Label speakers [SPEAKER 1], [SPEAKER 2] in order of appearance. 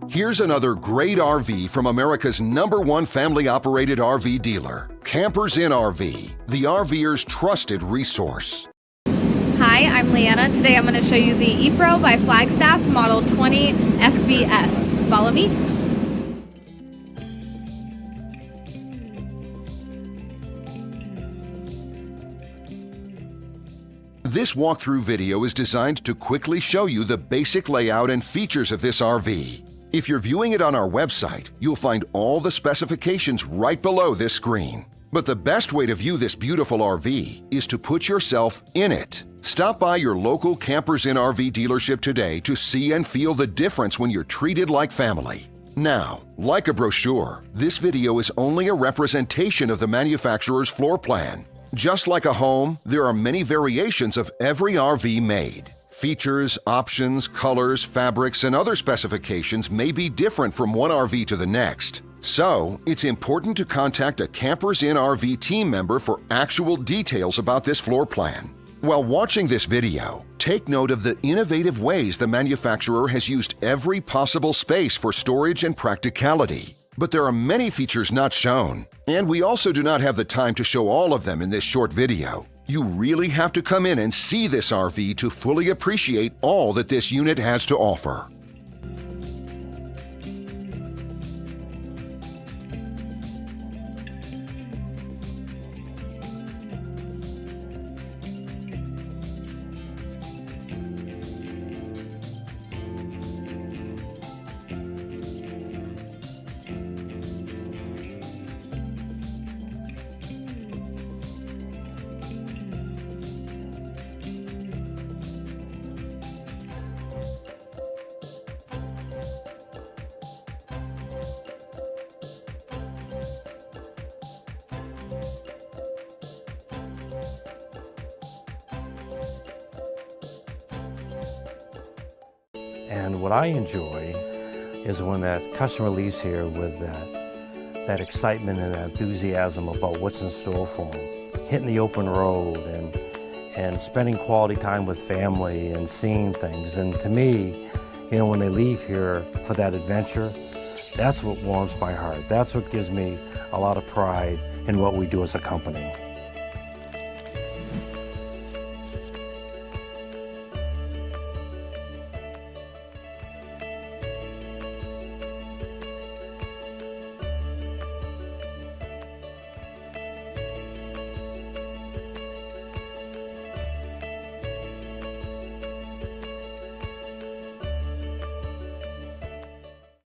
[SPEAKER 1] Here's another great RV from America's #1 family-operated RV dealer, Campers Inn RV, the RVer's trusted resource.
[SPEAKER 2] Hi, I'm Leanna. Today I'm going to show you the E-Pro by Flagstaff Model 20FBS. Follow me.
[SPEAKER 1] This walkthrough video is designed to quickly show you the basic layout and features of this RV. If you're viewing it on our website, you'll find all the specifications right below this screen. But the best way to view this beautiful RV is to put yourself in it. Stop by your local Campers Inn RV dealership today to see and feel the difference when you're treated like family. Now, like a brochure, this video is only a representation of the manufacturer's floor plan. Just like a home, there are many variations of every RV made. Features, options, colors, fabrics, and other specifications may be different from one RV to the next. So, it's important to contact a Campers Inn RV team member for actual details about this floor plan. While watching this video, take note of the innovative ways the manufacturer has used every possible space for storage and practicality. But there are many features not shown, and we also do not have the time to show all of them in this short video. You really have to come in and see this RV to fully appreciate all that this unit has to offer.
[SPEAKER 3] And what I enjoy is when that customer leaves here with that excitement and enthusiasm about what's in store for them. Hitting the open road and spending quality time with family and seeing things. And to me, you know, when they leave here for that adventure, that's what warms my heart. That's what gives me a lot of pride in what we do as a company.